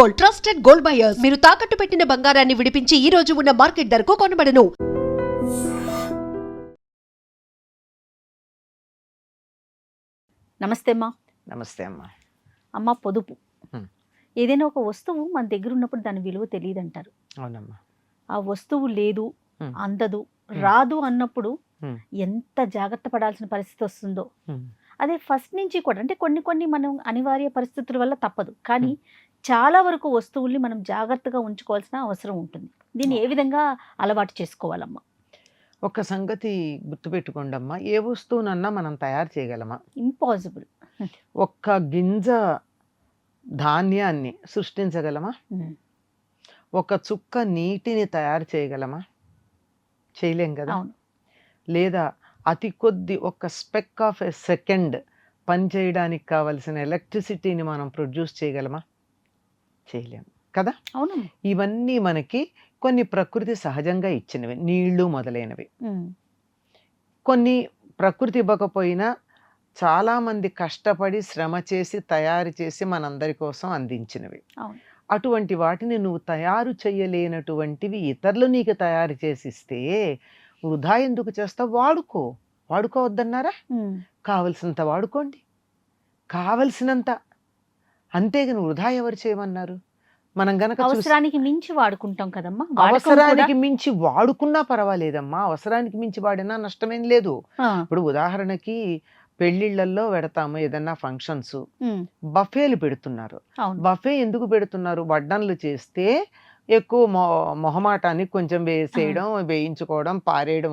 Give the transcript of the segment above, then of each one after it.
Gold, trusted gold buyers. మీరు తాకట్టు పెట్టిన బంగారాన్ని విడిపించి ఈ రోజు ఉన్న మార్కెట్ ధరకు కొనబడను. నమస్తే అమ్మా. నమస్తే అమ్మా. అమ్మ, పొదుపు ఏదైనా ఒక వస్తువు మన దగ్గర ఉన్నప్పుడు దాని విలువ తెలియదు అంటారు. అవునమ్మా. ఆ వస్తువు లేదు, అందదు, రాదు అన్నప్పుడు ఎంత జాగ్రత్త పడాల్సిన పరిస్థితి వస్తుందో. అదే ఫస్ట్ నుంచి కూడా అంటే కొన్ని మనం అనివార్య పరిస్థితుల వల్ల తప్పదు, కానీ చాలా వరకు వస్తువుల్ని మనం జాగ్రత్తగా ఉంచుకోవాల్సిన అవసరం ఉంటుంది. దీన్ని ఏ విధంగా అలవాటు చేసుకోవాలమ్మా? ఒక సంగతి గుర్తుపెట్టుకోండి అమ్మా, ఏ వస్తువునన్నా మనం తయారు చేయగలమా? ఇంపాసిబుల్. ఒక్క గింజ ధాన్యాన్ని సృష్టించగలమా? ఒక చుక్క నీటిని తయారు చేయగలమా? చేయలేం కదా. లేదా అతి కొద్ది ఒక స్పెక్ ఆఫ్ ఎ సెకండ్ పనిచేయడానికి కావలసిన ఎలక్ట్రిసిటీని మనం ప్రొడ్యూస్ చేయగలమా? చేయలేము కదా. అవును. ఇవన్నీ మనకి కొన్ని ప్రకృతి సహజంగా ఇచ్చినవి, నీళ్లు మొదలైనవి. కొన్ని ప్రకృతి ఇవ్వకపోయినా చాలామంది కష్టపడి శ్రమ చేసి తయారు చేసి మనందరి కోసం అందించినవి. అటువంటి వాటిని నువ్వు తయారు చేయలేనటువంటివి ఇతరులు నీకు తయారు చేసిస్తే వృధా ఎందుకు చేస్తావు? వాడుకోవద్దన్నారా? కావలసినంత వాడుకోండి, కావలసినంత. అంతేగాని వృధా ఎవరు చేయమన్నారు? మనం గనక అవసరానికి మించి వాడుకుంటాం కదమ్మా. అవసరానికి మించి వాడుకున్నా పర్వాలేదమ్మా, అవసరానికి మించి వాడినా నష్టమేం లేదు. ఇప్పుడు ఉదాహరణకి పెళ్లిళ్లలో పెడతాము ఏదన్నా ఫంక్షన్స్, బఫేలు పెడుతున్నారు. బఫే ఎందుకు పెడుతున్నారు? వడ్డన్లు చేస్తే ఎక్కువ మొహమాటానికి కొంచెం వేసేయడం, వేయించుకోవడం, పారేయడం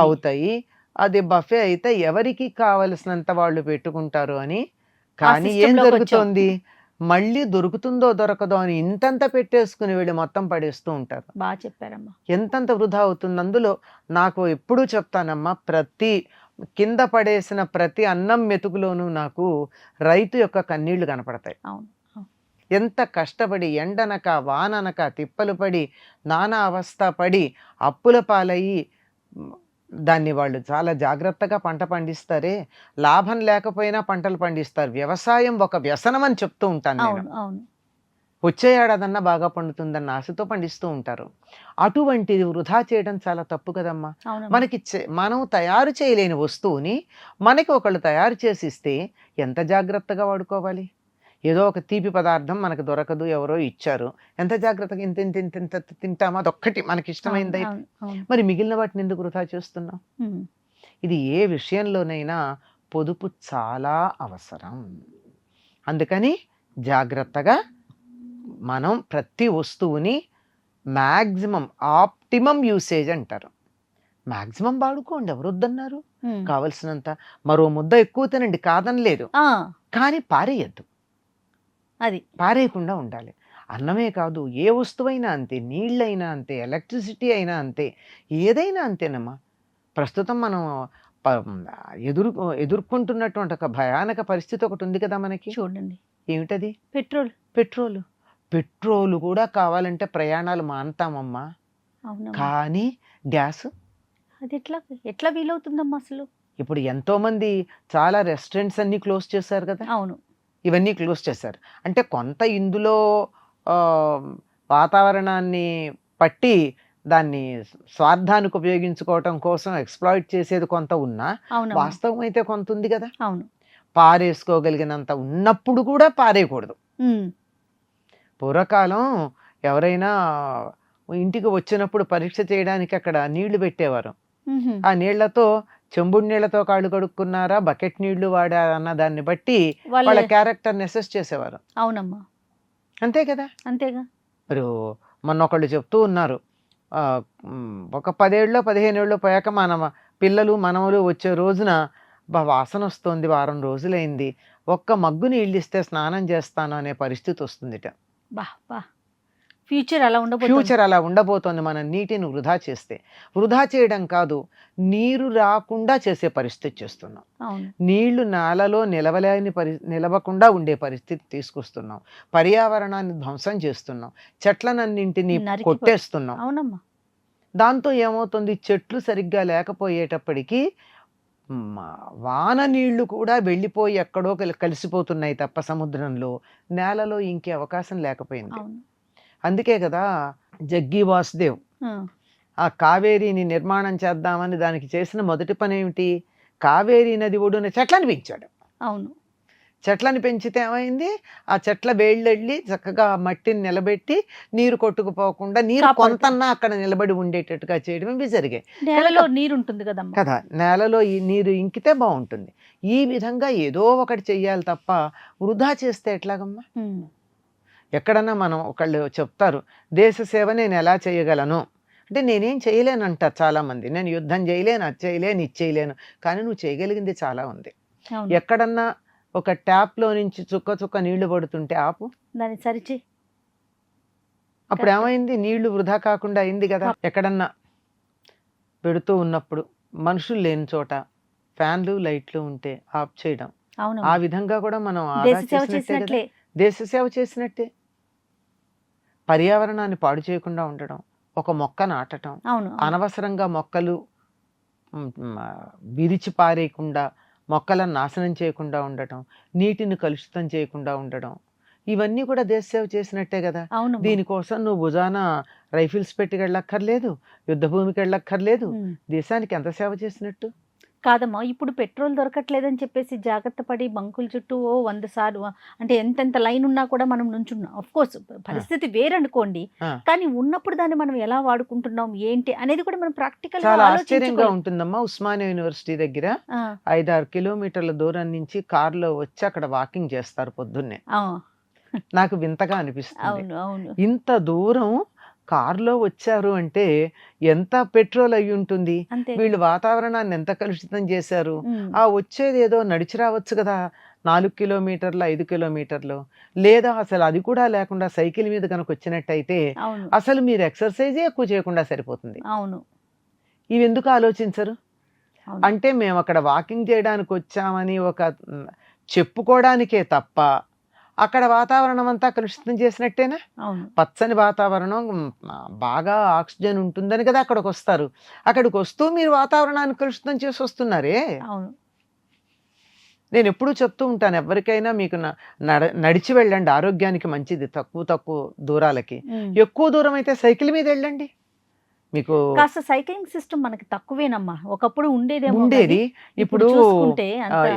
అవుతాయి. అదే బఫే అయితే ఎవరికి కావలసినంత వాళ్ళు పెట్టుకుంటారు అని. కానీ ఏం జరుగుతోంది? మళ్ళీ దొరుకుతుందో దొరకదో అని ఇంతంత పెట్టేసుకుని వీళ్ళు మొత్తం పడేస్తూ ఉంటారు. బాగా చెప్పారమ్మా. ఎంతంత వృధా అవుతుంది. అందులో నాకు ఎప్పుడూ చెప్తానమ్మా, ప్రతి కింద పడేసిన ప్రతి అన్నం మెతుకులోనూ నాకు రైతు యొక్క కన్నీళ్లు కనపడతాయి. ఎంత కష్టపడి ఎండనక వాననక తిప్పలు పడి నానా అవస్థ పడి అప్పుల పాలయ్యి దాన్ని వాళ్ళు చాలా జాగ్రత్తగా పంట పండిస్తారే. లాభం లేకపోయినా పంటలు పండిస్తారు. వ్యవసాయం ఒక వ్యసనం అని చెప్తూ ఉంటాను నేను. వచ్చే ఏడాదన్నా బాగా పండుతుందన్న ఆశతో పండిస్తూ ఉంటారు. అటువంటిది వృధా చేయడం చాలా తప్పు కదమ్మా. మనం తయారు చేయలేని వస్తువుని మనకి ఒకళ్ళు తయారు చేసి ఇస్తే ఎంత జాగ్రత్తగా వాడుకోవాలి. ఏదో ఒక తీపి పదార్థం మనకు దొరకదు, ఎవరో ఇచ్చారు, ఎంత జాగ్రత్తగా ఇంత ఇంత ఇంత ఇంత తింటామో, అదొక్కటి మనకి ఇష్టమైంది. మరి మిగిలిన వాటిని ఎందుకు వృధా చేస్తున్నాం? ఇది ఏ విషయంలోనైనా పొదుపు చాలా అవసరం. అందుకని జాగ్రత్తగా మనం ప్రతి వస్తువుని మ్యాక్సిమం ఆప్టిమం యూసేజ్ అంటారు. మ్యాక్సిమం వాడుకోండి, ఎవరు వద్దన్నారు? కావలసినంత. మరో ముద్ద ఎక్కువ తినండి, కాదనలేదు, కానీ పారేయద్దు. అది పారేయకుండా ఉండాలి. అన్నమే కాదు, ఏ వస్తువైనా అంతే, నీళ్ళైనా అంతే, ఎలక్ట్రిసిటీ అయినా అంతే, ఏదైనా అంతేనమ్మా. ప్రస్తుతం మనం ఎదుర్కొంటున్నటువంటి ఒక భయానక పరిస్థితి ఒకటి ఉంది కదా మనకి. చూడండి, ఏమిటది? పెట్రోల్ కూడా కావాలంటే ప్రయాణాలు మానుతామమ్మా. కానీ గ్యాస్ అది ఎట్లా వీలవుతుందమ్మా అసలు? ఇప్పుడు ఎంతో మంది చాలా రెస్టారెంట్స్ అన్ని క్లోజ్ చేశారు కదా. అవును, ఇవన్నీ క్లోజ్ చేశారు. అంటే కొంత ఇందులో వాతావరణాన్ని పట్టి దాన్ని స్వార్థానికి ఉపయోగించుకోవటం కోసం ఎక్స్ప్లాయిట్ చేసేది కొంత ఉన్నా, వాస్తవం అయితే కొంత ఉంది కదా. అవును, పారేసుకోగలిగినంత ఉన్నప్పుడు కూడా పారేయకూడదు. పూర్వకాలం ఎవరైనా ఇంటికి వచ్చినప్పుడు పరీక్ష చేయడానికి అక్కడ నీళ్లు పెట్టేవారు. ఆ నీళ్లతో చెంబుడు నీళ్లతో కాళ్ళు కడుక్కున్నారా, బకెట్ నీళ్లు వాడారా అన్న దాన్ని బట్టి వాళ్ళ క్యారెక్టర్ని అసెస్ చేసేవారు. అవునమ్మా, అంతే కదా. అంతేగా. మరి మొన్న ఒకళ్ళు చెప్తూ ఉన్నారు, ఒక 10 ఏళ్ళలో 15 ఏళ్ళలో పోయాక మన పిల్లలు మనవలు వచ్చే రోజున వాసన వస్తుంది, వారం రోజులైంది, ఒక్క మగ్గు నీళ్ళు ఇస్తే స్నానం చేస్తాను అనే పరిస్థితి వస్తుందిట. ఫ్యూచర్ అలా ఉండబోతోంది. మనం నీటిని వృధా చేస్తే. వృధా చేయడం కాదు, నీరు రాకుండా చేసే పరిస్థితి చేస్తున్నాం. నీళ్లు నేలలో నిలవకుండా ఉండే పరిస్థితి తీసుకొస్తున్నాం. పర్యావరణాన్ని ధ్వంసం చేస్తున్నాం. చెట్లనన్నింటినీ కొట్టేస్తున్నాం. అవునమ్మా. దాంతో ఏమవుతుంది? చెట్లు సరిగ్గా లేకపోయేటప్పటికీ వాన నీళ్లు కూడా వెళ్ళిపోయి ఎక్కడో కలిసిపోతున్నాయి తప్ప సముద్రంలో, నేలలో ఇంకే అవకాశం లేకపోయింది. అవును. అందుకే కదా జగ్గి వాసుదేవ్ ఆ, ఆ కావేరీని నిర్మాణం చేద్దామని దానికి చేసిన మొదటి పని ఏమిటి, కావేరీ నది ఒడ్డున చెట్లను పెంచాడు. అవును. చెట్లను పెంచితే ఏమైంది, ఆ చెట్ల వేళ్ళెళ్ళి చక్కగా మట్టిని నిలబెట్టి నీరు కొట్టుకుపోకుండా నీరు కాపాడుతుంది. కొంతన్నా అక్కడ నిలబడి ఉండేటట్టుగా చేయడం ఇవి జరిగాయి నేలలో నీరు ఉంటుంది కదమ్మా. కదా. నేలలో ఈ నీరు ఇంకితే బాగుంటుంది. ఈ విధంగా ఏదో ఒకటి చెయ్యాలి తప్ప వృధా చేస్తే ఎట్లాగమ్మా. ఉమ్, ఎక్కడన్నా మనం ఒకళ్ళు చెప్తారు దేశ సేవ నేను ఎలా చేయగలను అంటే, నేనేం చేయలేను అంటారు చాలామంది. నేను యుద్ధం చేయలేను, అది చేయలేను, ఇది చేయలేను. కానీ నువ్వు చేయగలిగింది చాలా ఉంది. అవును. ఎక్కడన్నా ఒక ట్యాప్లో నుంచి చుక్క చుక్క నీళ్లు పడుతుంటే ఆపు, దాన్ని సరిచి అప్పుడు ఏమైంది, నీళ్లు వృధా కాకుండా అయింది కదా. ఎక్కడన్నా పెడుతూ ఉన్నప్పుడు మనుషులు లేని చోట ఫ్యాన్లు లైట్లు ఉంటే ఆఫ్ చేయడం, అవును. ఆ విధంగా కూడా మనం దేశ ఆదా సేవ చేసినట్టే కదా. చేసినట్లే. దేశ సేవ చేసినట్టే. పర్యావరణాన్ని పాడు చేయకుండా ఉండడం, ఒక మొక్క నాటడం, అవును. అనవసరంగా మొక్కలు విరిచి పారేయకుండా, మొక్కలను నాశనం చేయకుండా ఉండటం, నీటిని కలుషితం చేయకుండా ఉండడం, ఇవన్నీ కూడా దేశ సేవ చేసినట్టే కదా. అవును. దీనికోసం నువ్వు భుజాన రైఫిల్స్ పెట్టి వెళ్ళక్కర్లేదు, యుద్ధ భూమికి వెళ్ళక్కర్లేదు. ఉమ్. దేశానికి ఎంత సేవ చేసినట్టు. కాదమ్మా, ఇప్పుడు పెట్రోల్ దొరకట్లేదని చెప్పేసి జాగ్రత్త పడి బంకుల చుట్టూ 100 సార్లు అంటే ఎంతెంత లైన్ ఉన్నా కూడా మనం నుంచున్నాం. ఆఫ్ కోర్స్ పరిస్థితి వేరనుకోండి, ఆ. కానీ ఉన్నప్పుడు దాన్ని మనం ఎలా వాడుకుంటున్నాం ఏంటి అనేది కూడా మనం ప్రాక్టికల్ చాలా ఆశ్చర్యంగా ఉంటుందమ్మా. ఉస్మానియా యూనివర్సిటీ దగ్గర 5-6 కిలోమీటర్ల దూరం నుంచి కారులో వచ్చి అక్కడ వాకింగ్ చేస్తారు పొద్దున్నే. నాకు వింతగా అనిపిస్తుంది. అవును. అవును. ఇంత దూరం కారులో వచ్చారు అంటే ఎంత పెట్రోల్ అయి ఉంటుంది, అంతే. వీళ్ళు వాతావరణాన్ని ఎంత కలుషితం చేశారు. ఉమ్. ఆ వచ్చేది ఏదో నడిచి రావచ్చు కదా, 4 కిలోమీటర్లు 5 కిలోమీటర్లు, లేదా అసలు అది కూడా లేకుండా సైకిల్ మీద కనుక వచ్చినట్టయితే అవును. అసలు మీరు ఎక్సర్సైజే ఎక్కువ చేయకుండా సరిపోతుంది. అవును. ఇవి ఎందుకు ఆలోచించరు. అవును. అంటే మేము అక్కడ వాకింగ్ చేయడానికి వచ్చామని ఒక చెప్పుకోవడానికే తప్ప అక్కడ వాతావరణం అంతా కలుషితం చేసినట్టేనా. అవును. పచ్చని వాతావరణం, బాగా ఆక్సిజన్ ఉంటుందని కదా అక్కడికి వస్తారు. అక్కడికి వస్తూ మీరు వాతావరణాన్ని కలుషితం చేసి వస్తున్నారే. అవును. నేను ఎప్పుడూ చెప్తూ ఉంటాను, ఎవరికైనా మీకు నడిచి వెళ్ళండి, ఆరోగ్యానికి మంచిది. తక్కువ దూరాలకి, ఉమ్. ఎక్కువ దూరం అయితే సైకిల్ మీద వెళ్ళండి. మీకు కాస్త సైక్లింగ్ సిస్టమ్ మనకి తక్కువేనమ్మా, ఒకప్పుడు ఉండేదేమో. ఉండేది. ఇప్పుడు చూసుకుంటే అంత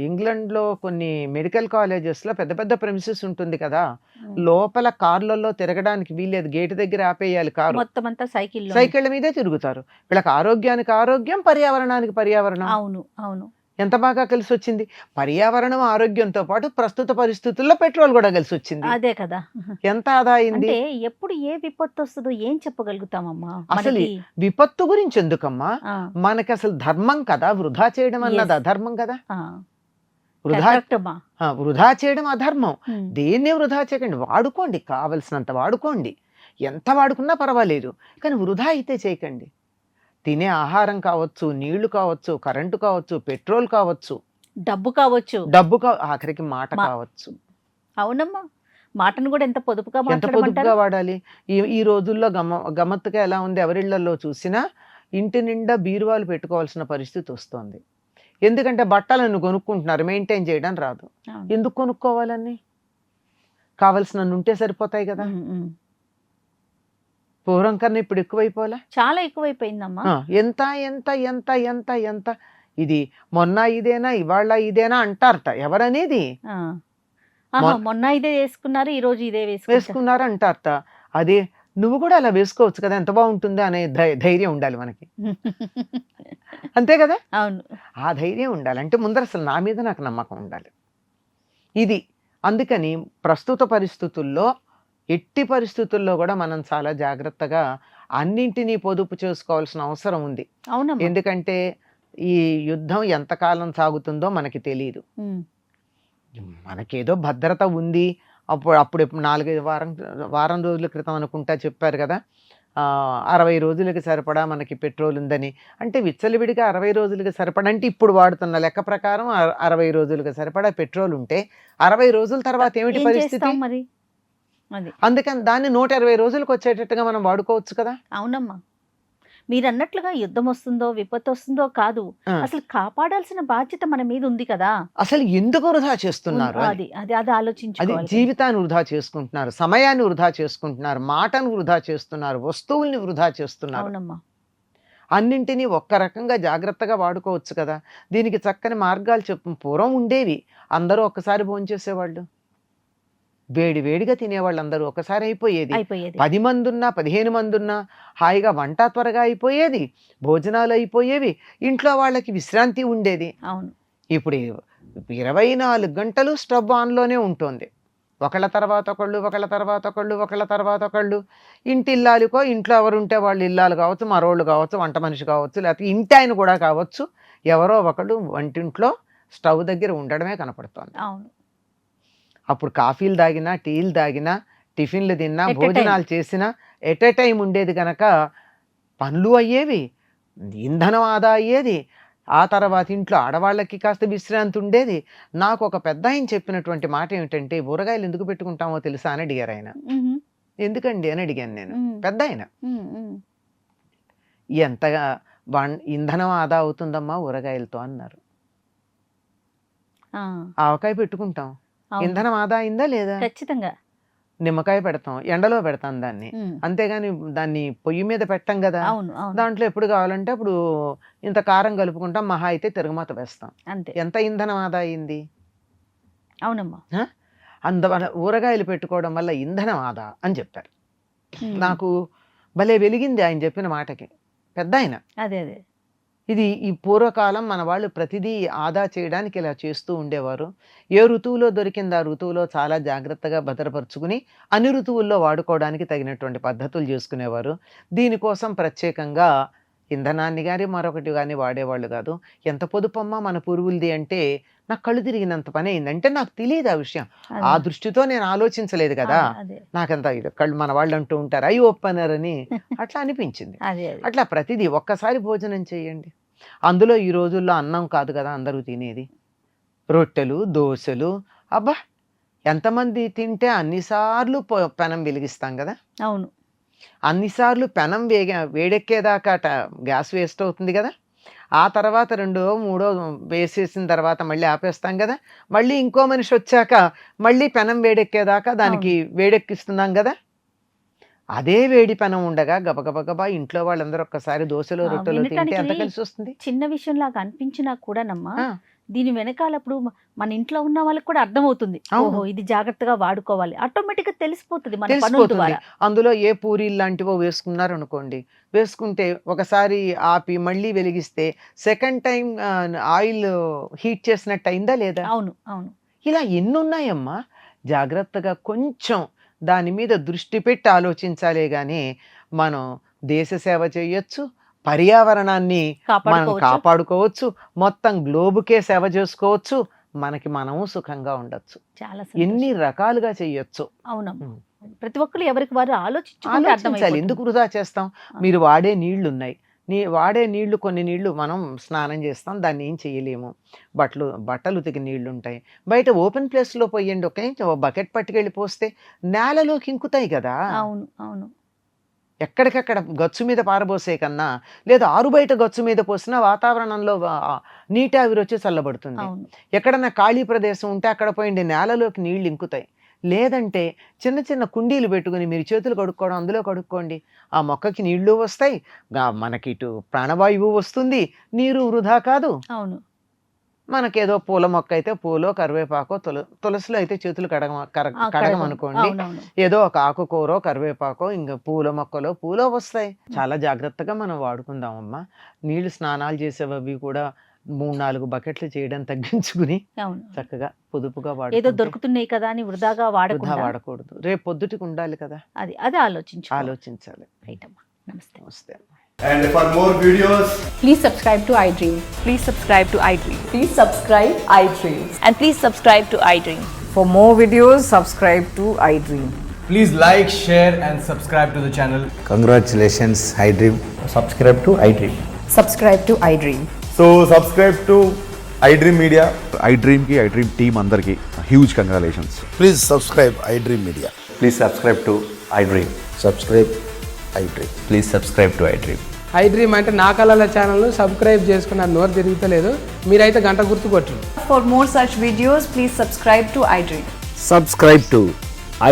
ఇంగ్లాండ్ లో కొన్ని మెడికల్ కాలేజెస్ లో పెద్ద పెద్ద ప్రెమిసెస్ ఉంటుంది కదా, ఉమ్. లోపల కార్లలో తిరగడానికి వీల్లేదు, గేటు దగ్గర ఆపేయాలి కారు, మొత్తం అంతా సైకిల్. సైకిళ్ళ మీదే తిరుగుతారు. వీళ్ళకి ఆరోగ్యానికి ఆరోగ్యం, పర్యావరణానికి పర్యావరణం. అవును. అవును. ఎంత బాగా కలిసి వచ్చింది. పర్యావరణం ఆరోగ్యంతో పాటు ప్రస్తుత పరిస్థితుల్లో పెట్రోల్ కూడా కలిసి వచ్చింది. అదే కదా. ఎంత ఆదా అయింది. అంటే ఎప్పుడు ఏ విపత్తు వస్తుందో ఏం చెప్పగలుగుతామమ్మా. అసలు మనకి విపత్తు గురించి ఎందుకమ్మా, ఆ, మనకి అసలు ధర్మం కదా వృధా చేయడం అన్నది. Yes. అధర్మం కదా ఆ, వృధా. correct అమ్మా. వృధా చేయడం అధర్మం. ఉమ్. దేన్ని వృధా చేయకండి, వాడుకోండి, కావలసినంత వాడుకోండి, ఎంత వాడుకున్నా పర్వాలేదు, కానీ వృధా అయితే చేయకండి. తినే ఆహారం కావచ్చు, నీళ్లు కావచ్చు, కరెంటు కావచ్చు, పెట్రోల్ కావచ్చు, డబ్బు కావచ్చు, డబ్బు ఆఖరికి మాట కావచ్చు. అవునమ్మా, మాటను కూడా ఎంత పొదుపుగా ఎంత పొదుపుగా మాట్లాడమంటారు. వాడాలి. ఈ రోజుల్లో గమ్మత్తుగా ఎలా ఉంది, ఎవరిళ్లలో చూసినా ఇంటి నిండా బీరువాలు పెట్టుకోవాల్సిన పరిస్థితి వస్తుంది. ఎందుకంటే బట్టలను కొనుక్కుంటున్నారు, మెయింటైన్ చేయడం రాదు. అవును. ఎందుకు కొనుక్కోవాలని, కావలసిన ఉంటే సరిపోతాయి కదా. ఉమ్, ఉమ్. పూర్వం కన్నా ఇప్పుడు ఎక్కువైపోలే. చాలా ఎక్కువైపోయిందమ్మా. ఎంత ఎంత ఎంత ఎంత ఎంత ఇది మొన్న ఇదేనా ఇవాళ ఇదేనా అంటారట. ఎవరనేది ఆ. ఆహా, మొన్న ఇదే వేసుకున్నారు, ఈ రోజు ఇదే వేసుకున్నారు అంటారట. అదే నువ్వు కూడా అలా వేసుకోవచ్చు కదా, ఎంత బాగుంటుంది అనే ధైర్యం ఉండాలి మనకి. అంతే కదా. అవును. ఆ ధైర్యం ఉండాలి. అంటే ముందర అసలు నా మీద నాకు నమ్మకం ఉండాలి. ఇది అందుకని ప్రస్తుత పరిస్థితుల్లో, ఎట్టి పరిస్థితుల్లో కూడా మనం చాలా జాగ్రత్తగా అన్నింటినీ పొదుపు చేసుకోవాల్సిన అవసరం ఉంది. అవునమ్మా. ఎందుకంటే ఈ యుద్ధం ఎంతకాలం సాగుతుందో మనకి తెలియదు. ఉమ్. మనకేదో భద్రత ఉంది. అప్పుడు 4-5 వారం రోజుల క్రితం అనుకుంటా చెప్పారు కదా, 60 రోజులకి సరిపడా మనకి పెట్రోల్ ఉందని. అంటే విచ్చలవిడిగా 60 రోజులకి సరిపడా అంటే ఇప్పుడు వాడుతున్న లెక్క ప్రకారం 60 రోజులకి సరిపడా పెట్రోల్ ఉంటే 60 రోజుల తర్వాత ఏమిటి ఏం పరిస్థితి. చేస్తాం మరి అది. అందుకని దాన్ని 120 రోజులకు వచ్చేటట్టుగా మనం వాడుకోవచ్చు కదా. అవునమ్మా, మీరు అన్నట్లుగా యుద్ధం వస్తుందో విపత్తు వస్తుందో కాదు, అసలు కాపాడాల్సిన బాధ్యత మన మీద ఉంది కదా. అసలు ఎందుకు వృధా చేస్తున్నారు అని. అది అది అది ఆలోచించుకోవాలి. జీవితాన్ని వృధా చేసుకుంటున్నారు, సమయాన్ని వృధా చేసుకుంటున్నారు, మాటను వృధా చేస్తున్నారు, వస్తువుల్ని వృధా చేస్తున్నారు. అవునమ్మా. అన్నింటినీ ఒక్క రకంగా జాగ్రత్తగా వాడుకోవచ్చు కదా. దీనికి చక్కని మార్గాలు పూర్వం ఉండేవి. అందరూ ఒక్కసారి భోంచేసేవాళ్ళు, వేడి వేడిగా తినేవాళ్ళు, అందరూ ఒకసారి అయిపోయేది. 10 మంది ఉన్నా 15 మంది ఉన్నా హాయిగా వంట త్వరగా అయిపోయేది, భోజనాలు అయిపోయేవి, ఇంట్లో వాళ్ళకి విశ్రాంతి ఉండేది. అవును. ఇప్పుడు 24 గంటలు స్టవ్ ఆన్లోనే ఉంటుంది. ఒకళ్ళ తర్వాత ఒకళ్ళు, ఒకళ్ళ తర్వాత ఒకళ్ళు, ఒకళ్ళ తర్వాత ఒకళ్ళు. ఇంటి ఇల్లాలికో, ఇంట్లో ఎవరు ఉంటే వాళ్ళు ఇల్లాలు కావచ్చు, మరోళ్ళు కావచ్చు, వంట మనిషి కావచ్చు, లేకపోతే ఇంటి ఆయన కూడా కావచ్చు, ఎవరో ఒకళ్ళు వంటింట్లో స్టవ్ దగ్గర ఉండడమే కనపడుతోంది. అవును. అప్పుడు కాఫీలు తాగినా, టీలు తాగినా, టిఫిన్లు తిన్నా, భోజనాలు చేసినా ఎట్ ఎ టైం ఉండేది కనుక పనులు అయ్యేవి, ఇంధనం ఆదా అయ్యేది. ఆ తర్వాత ఇంట్లో ఆడవాళ్ళకి కాస్త విశ్రాంతి ఉండేది. నాకు ఒక పెద్ద ఆయన చెప్పినటువంటి మాట ఏమిటంటే, ఊరగాయలు ఎందుకు పెట్టుకుంటామో తెలుసా అని అడిగారు ఆయన. ఎందుకండి అని అడిగాను నేను. పెద్ద ఆయన, ఎంతగా ఇంధనం ఆదా అవుతుందమ్మా ఊరగాయలతో అన్నారు. ఆవకాయ పెట్టుకుంటాం, ఇంధనం ఆదా అయిందా లేదా? ఖచ్చితంగా. నిమ్మకాయ పెడతాం, ఎండలో పెడతాం దాన్ని, అంతేగాని దాన్ని పొయ్యి మీద పెట్టాం కదా. దాంట్లో ఎప్పుడు కావాలంటే అప్పుడు ఇంత కారం కలుపుకుంటాం, మహా అయితే తిరగమాత వేస్తాం, అంతే. ఎంత ఇంధనం ఆదా అయింది? అవునమ్మా. అందువల్ల ఊరగాయలు పెట్టుకోవడం వల్ల ఇంధనం ఆదా అని చెప్పారు. నాకు భలే వెలిగింది ఆయన చెప్పిన మాటకి. పెద్ద ఆయన. అదే అదే ఇది ఈ పూర్వకాలం మన వాళ్ళు ప్రతిదీ ఆదా చేయడానికి ఇలా చేస్తూ ఉండేవారు. ఏ ఋతువులో దొరికింది ఆ ఋతువులో చాలా జాగ్రత్తగా భద్రపరుచుకుని అన్ని ఋతువుల్లో వాడుకోవడానికి తగినటువంటి పద్ధతులు చేసుకునేవారు. దీనికోసం ప్రత్యేకంగా ఇంధనాన్ని కానీ మరొకటి కానీ వాడేవాళ్ళు కాదు. ఎంత పొదుపమ్మా మన పూర్వులది అంటే నాకు కళ్ళు తిరిగినంత పని అయింది. అంటే నాకు తెలియదు ఆ విషయం, ఆ దృష్టితో నేను ఆలోచించలేదు కదా. నాకంత కళ్ళు మన వాళ్ళు అంటూ ఉంటారు అయ్యి ఒప్పనరని, అట్లా అనిపించింది. అట్లా ప్రతిదీ ఒక్కసారి భోజనం చేయండి. అందులో ఈ రోజుల్లో అన్నం కాదు కదా అందరూ తినేది, రొట్టెలు, దోశలు. అబ్బా ఎంతమంది తింటే అన్నిసార్లు పెనం వెలిగిస్తాం కదా. అవును. అన్నిసార్లు పెనం వేడెక్కేదాకా గ్యాస్ వేస్ట్ అవుతుంది కదా. ఆ తర్వాత 2 3 వేసేసిన తర్వాత మళ్ళీ ఆపేస్తాం కదా. మళ్ళీ ఇంకో మనిషి వచ్చాక మళ్ళీ పెనం వేడెక్కేదాకా దానికి వేడెక్కిస్తున్నాం కదా. అదే వేడి పెనం ఉండగా గబగబగబా ఇంట్లో వాళ్ళందరూ ఒక్కసారి దోశలు, రొట్టెలు తింటే ఎంత కలిసి వస్తుంది. చిన్న విషయం లాగా అనిపించినా కూడానమ్మా, దీని వెనకాలప్పుడు మన ఇంట్లో ఉన్న వాళ్ళకి కూడా అర్థమవుతుంది, ఓహో ఇది జాగ్రత్తగా వాడుకోవాలి, ఆటోమేటిక్ గా తెలిసిపోతుంది మన పనుల ద్వారా. అందులో ఏ పూరీలు లాంటివో వేసుకున్నారు అనుకోండి, వేసుకుంటే ఒకసారి ఆపి మళ్ళీ వెలిగిస్తే సెకండ్ టైం ఆయిల్ హీట్ చేసినట్టు అయిందా లేదా? అవును అవును. ఇలా ఎన్ని ఉన్నాయమ్మా. జాగ్రత్తగా కొంచెం దాని మీద దృష్టి పెట్టి ఆలోచించాలే గాని మనం దేశ సేవ చేయొచ్చు, పర్యావరణాన్ని మనం కాపాడుకోవచ్చు, మొత్తం గ్లోబుకే సేవ చేసుకోవచ్చు, మనకి మనము సుఖంగా ఉండొచ్చు, ఎన్ని రకాలుగా చెయ్యొచ్చు. అవునమ్మా. ప్రతి ఒక్కరు ఎవరికి వారు ఆలోచించాలి. ఎందుకు వృధా చేస్తాం? మీరు వాడే నీళ్లు ఉన్నాయి, వాడే నీళ్లు, కొన్ని నీళ్లు మనం స్నానం చేస్తాం, దాన్ని ఏం చేయలేము. బట్టలు ఉతికి నీళ్లు ఉంటాయి, బయట ఓపెన్ ప్లేస్లో పోయండి, ఒక బకెట్ పట్టుకెళ్ళి పోస్తే నేలలోకి ఇంకుతాయి కదా. అవును అవును. ఎక్కడికక్కడ గచ్చు మీద పారబోసే కన్నా, లేదా ఆరు బయట గచ్చు మీద పోసినా వాతావరణంలో నీటి ఆవిరి వచ్చి చల్లబడుతుంది. ఎక్కడన్నా ఖాళీ ప్రదేశం ఉంటే అక్కడ పోయిండి, నేలలోకి నీళ్లు ఇంకుతాయి. లేదంటే చిన్న చిన్న కుండీలు పెట్టుకుని మీరు చేతులు కడుక్కోవడం అందులో కడుక్కోండి, ఆ మొక్కకి నీళ్లు వస్తాయి, మనకి ఇటు ప్రాణవాయువు వస్తుంది, నీరు వృధా కాదు. అవును. మనకేదో పూల మొక్క అయితే పూలో, కరివేపాకో, తులసిలో అయితే చేతులు కడగమనుకోండి, ఏదో ఒక ఆకుకూరో, కరివేపాకో, ఇంకా పూల మొక్కలో పూలో వస్తాయి. చాలా జాగ్రత్తగా మనం వాడుకుందామమ్మా. నీళ్లు స్నానాలు చేసేవి కూడా 3-4 బకెట్లు చేయడం తగ్గించుకుని చక్కగా పొదుపుగా ఏదో దొరుకుతున్నాయి కదా అని వృధాగా వాడకూడదు. రేపు పొద్దుటికి ఉండాలి కదా, అది ఆలోచించాలి. నమస్తే. నమస్తే. And for more videos, please subscribe to iDream. Please subscribe to iDream. Please subscribe iDream. And please subscribe to iDream. For more videos, subscribe to iDream. please like, share and subscribe to the channel. Congratulations, iDream. Subscribe to iDream. Subscribe to iDream. So subscribe to iDream Media. iDream ki iDream team andarki huge congratulations. Please subscribe iDream Media. Please subscribe to iDream. Subscribe iDream. Please subscribe to iDream. I dream అంటే నా కళల channel subscribe చేసుకున్న నోరు తిరుగుతలేదు. మీరైతే గంట గుర్తు కొట్టండి. For more such videos, please subscribe to iDream. Subscribe to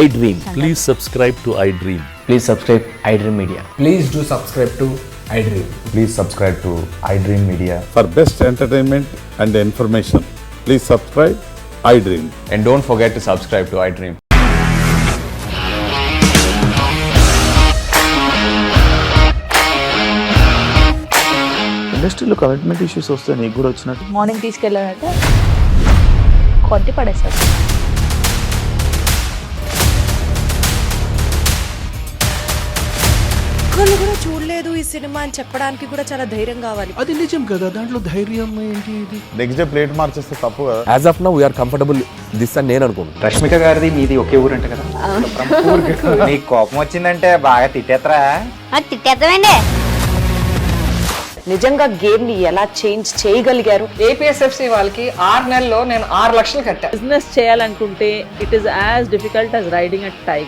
iDream. Please subscribe to iDream. Please subscribe iDream Media. Please do subscribe to I dream. Please subscribe to iDream Media. For best entertainment and information, please subscribe iDream. And don't forget to subscribe to iDream. ఇండస్ట్రీలో commitment issues వస్తే నీకు కూడా వచ్చినట్టు morning తీసుకెళ్ళాలంటే కొద్ది పడేస్తారు. ఒక్కళ్ళు కూడా చూడలేదు ఈ సినిమా అని చెప్పడానికి కూడా చాలా ధైర్యం కావాలి. అది నిజం కదా, దాంట్లో ధైర్యం ఏంటి? ఇది నెక్స్ట్ డే ప్లేట్ మార్చేస్తే తప్పు కదా. As of now, we are comfortable this అని నేను అనుకుంటున్నాను. రష్మిక గారిది మీది ఒకే ఊరంట కదా. నీకు కోపం వచ్చిందంటే బాగా తిట్టేత్తరా? తిట్టేద్దామండి. నిజంగా గేమ్ ని ఎలా చేంజ్ చేయగలిగారు? ఏపీఎస్ఎఫ్సి వాళ్ళకి 6 నెలల్లో నేను 6 లక్షలు కట్టా. బిజినెస్ చేయాలనుకుంటే it is as difficult as riding a tiger.